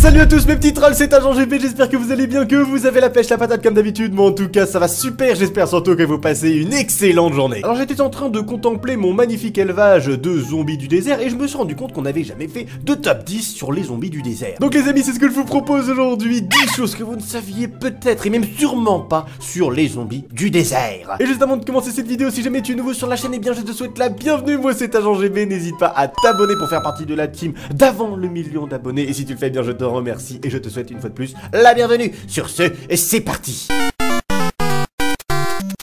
Salut à tous mes petits trolls, c'est Agent GP, j'espère que vous allez bien, que vous avez la pêche, la patate comme d'habitude. Moi en tout cas ça va super, j'espère surtout que vous passez une excellente journée. Alors j'étais en train de contempler mon magnifique élevage de zombies du désert et je me suis rendu compte qu'on n'avait jamais fait de top 10 sur les zombies du désert. Donc les amis, c'est ce que je vous propose aujourd'hui, 10 choses que vous ne saviez peut-être et même sûrement pas sur les zombies du désert. Et juste avant de commencer cette vidéo, si jamais tu es nouveau sur la chaîne, et bien je te souhaite la bienvenue, moi c'est Agent GP, n'hésite pas à t'abonner pour faire partie de la team d'avant le million d'abonnés. Et si tu le fais bien, je te remercie et je te souhaite une fois de plus la bienvenue. Sur ce, c'est parti.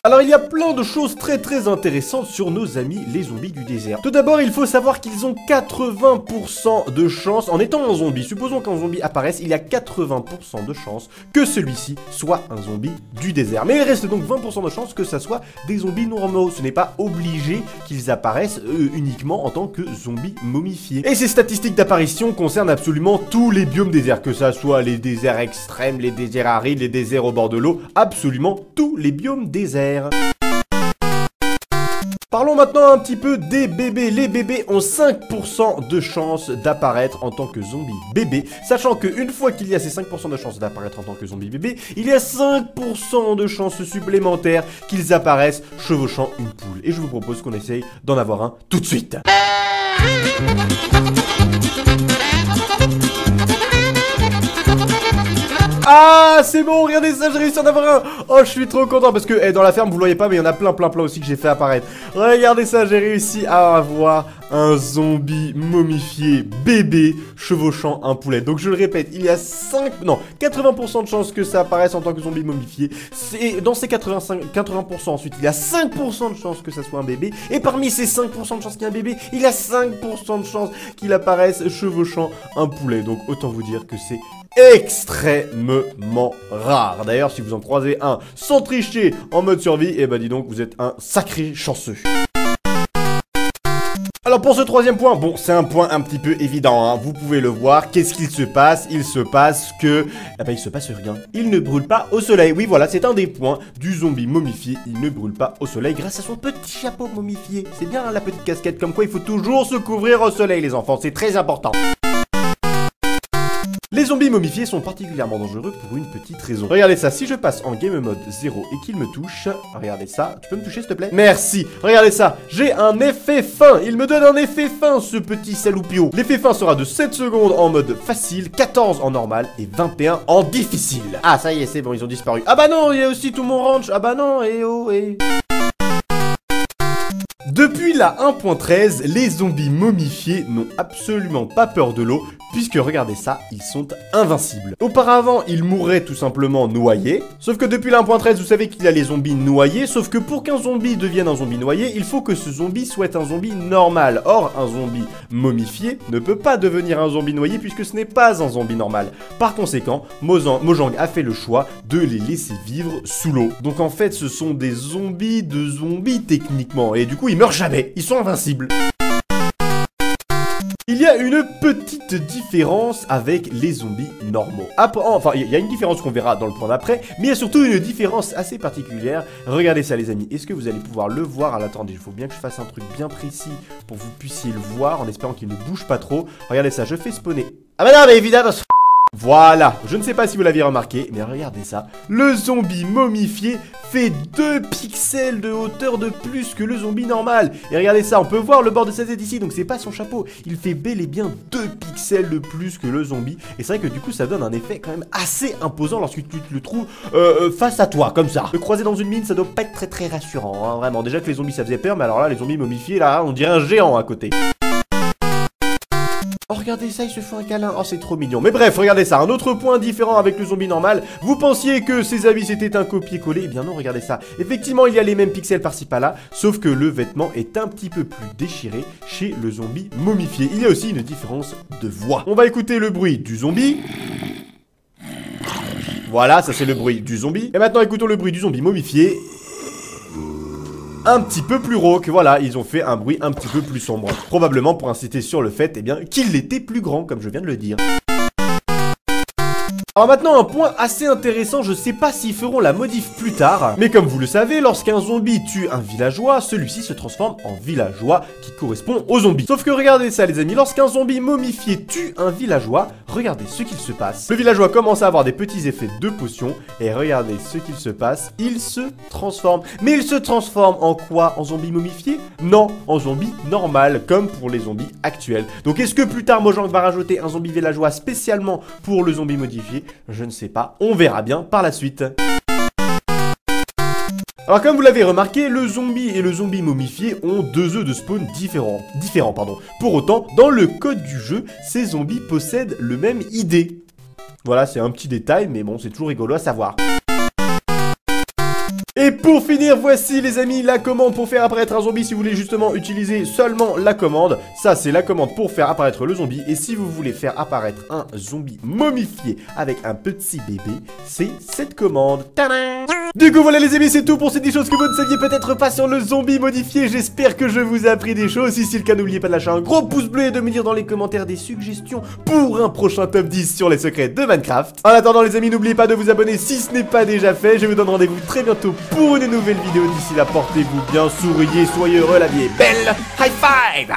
Alors il y a plein de choses très intéressantes sur nos amis les zombies du désert. Tout d'abord, il faut savoir qu'ils ont 80% de chance en étant un zombie. Supposons qu'un zombie apparaisse, il y a 80% de chance que celui-ci soit un zombie du désert. Mais il reste donc 20% de chance que ça soit des zombies normaux. Ce n'est pas obligé qu'ils apparaissent uniquement en tant que zombies momifiés. Et ces statistiques d'apparition concernent absolument tous les biomes déserts, que ça soit les déserts extrêmes, les déserts arides, les déserts au bord de l'eau, absolument tous les biomes déserts. Parlons maintenant un petit peu des bébés. Les bébés ont 5% de chance d'apparaître en tant que zombie bébé, sachant qu'une fois qu'il y a ces 5% de chance d'apparaître en tant que zombie bébé, il y a 5% de chance supplémentaires qu'ils apparaissent chevauchant une poule. Et je vous propose qu'on essaye d'en avoir un tout de suite. Ah, c'est bon, regardez ça, j'ai réussi à en avoir un. Oh, je suis trop content parce que dans la ferme, vous le voyez pas, mais il y en a plein aussi que j'ai fait apparaître. Regardez ça, j'ai réussi à avoir un zombie momifié bébé chevauchant un poulet. Donc je le répète, il y a 80% de chances que ça apparaisse en tant que zombie momifié. Dans ces 80% ensuite, il y a 5% de chances que ça soit un bébé. Et parmi ces 5% de chances qu'il y ait un bébé, il y a 5% de chances qu'il apparaisse chevauchant un poulet. Donc autant vous dire que c'est extrêmement rare. D'ailleurs, si vous en croisez un sans tricher en mode survie, et bah dis donc, vous êtes un sacré chanceux. Alors pour ce troisième point, bon c'est un point un petit peu évident, hein. Vous pouvez le voir, qu'est-ce qu'il se passe? Il se passe que... Ah bah il se passe rien. Il ne brûle pas au soleil, oui voilà, c'est un des points du zombie momifié, il ne brûle pas au soleil grâce à son petit chapeau momifié. C'est bien hein, la petite casquette, comme quoi il faut toujours se couvrir au soleil les enfants, c'est très important. Les zombies momifiés sont particulièrement dangereux pour une petite raison. Regardez ça, si je passe en game mode 0 et qu'il me touche, regardez ça, tu peux me toucher s'il te plaît? Merci, regardez ça, j'ai un effet fin, il me donne un effet fin ce petit saloupio. L'effet fin sera de 7 secondes en mode facile, 14 en normal et 21 en difficile. Ah ça y est, c'est bon, ils ont disparu. Ah bah non, il y a aussi tout mon ranch, ah bah non, et oh, et... Depuis la 1.13, les zombies momifiés n'ont absolument pas peur de l'eau, puisque regardez ça, ils sont invincibles. Auparavant, ils mourraient tout simplement noyés, sauf que depuis la 1.13, vous savez qu'il y a les zombies noyés, sauf que pour qu'un zombie devienne un zombie noyé, il faut que ce zombie soit un zombie normal. Or, un zombie momifié ne peut pas devenir un zombie noyé, puisque ce n'est pas un zombie normal. Par conséquent, Mojang a fait le choix de les laisser vivre sous l'eau. Donc en fait, ce sont des zombies de zombies techniquement, et du coup, ils meurent jamais, ils sont invincibles. Il y a une petite différence avec les zombies normaux. Enfin, il y a une différence qu'on verra dans le point d'après, mais il y a surtout une différence assez particulière. Regardez ça les amis, est-ce que vous allez pouvoir le voir? Alors attendez, il faut bien que je fasse un truc bien précis pour que vous puissiez le voir, en espérant qu'il ne bouge pas trop. Regardez ça, je fais spawner. Ah bah non, mais évidemment... Voilà, je ne sais pas si vous l'aviez remarqué, mais regardez ça. Le zombie momifié fait 2 pixels de hauteur de plus que le zombie normal. Et regardez ça, on peut voir le bord de sa tête ici, donc c'est pas son chapeau. Il fait bel et bien 2 pixels de plus que le zombie. Et c'est vrai que du coup, ça donne un effet quand même assez imposant lorsque tu te le trouves face à toi, comme ça. Le croiser dans une mine, ça doit pas être très rassurant, hein, vraiment. Déjà que les zombies, ça faisait peur, mais alors là, les zombies momifiés, là, on dirait un géant à côté. Oh regardez ça, ils se font un câlin, oh c'est trop mignon. Mais bref, regardez ça, un autre point différent avec le zombie normal. Vous pensiez que ces habits c'était un copier-coller? Eh bien non, regardez ça. Effectivement, il y a les mêmes pixels par-ci par-là, sauf que le vêtement est un petit peu plus déchiré chez le zombie momifié. Il y a aussi une différence de voix. On va écouter le bruit du zombie. Voilà, ça c'est le bruit du zombie. Et maintenant écoutons le bruit du zombie momifié. Un petit peu plus rauque, voilà, ils ont fait un bruit un petit peu plus sombre. Probablement pour inciter sur le fait, eh bien, qu'il était plus grand, comme je viens de le dire. Alors maintenant, un point assez intéressant, je sais pas s'ils feront la modif plus tard, mais comme vous le savez, lorsqu'un zombie tue un villageois, celui-ci se transforme en villageois qui correspond au zombie. Sauf que regardez ça les amis, lorsqu'un zombie momifié tue un villageois, regardez ce qu'il se passe. Le villageois commence à avoir des petits effets de potion, et regardez ce qu'il se passe, il se transforme. Mais il se transforme en quoi? En zombie momifié? Non, en zombie normal, comme pour les zombies actuels. Donc est-ce que plus tard Mojang va rajouter un zombie villageois spécialement pour le zombie modifié? Je ne sais pas, on verra bien par la suite. Alors comme vous l'avez remarqué, le zombie et le zombie momifié ont 2 œufs de spawn différents. Pour autant, dans le code du jeu, ces zombies possèdent le même ID. Voilà, c'est un petit détail, mais bon, c'est toujours rigolo à savoir. Et pour finir, voici les amis la commande pour faire apparaître un zombie si vous voulez justement utiliser seulement la commande. Ça c'est la commande pour faire apparaître le zombie. Et si vous voulez faire apparaître un zombie momifié avec un petit bébé, c'est cette commande. Tadam! Du coup voilà les amis, c'est tout pour ces 10 choses que vous ne saviez peut-être pas sur le zombie modifié. J'espère que je vous ai appris des choses. Si c'est le cas, n'oubliez pas de lâcher un gros pouce bleu et de me dire dans les commentaires des suggestions pour un prochain top 10 sur les secrets de Minecraft. En attendant les amis, n'oubliez pas de vous abonner si ce n'est pas déjà fait. Je vous donne rendez-vous très bientôt pour une nouvelle vidéo. D'ici là, portez-vous bien, souriez, soyez heureux, la vie est belle. High five!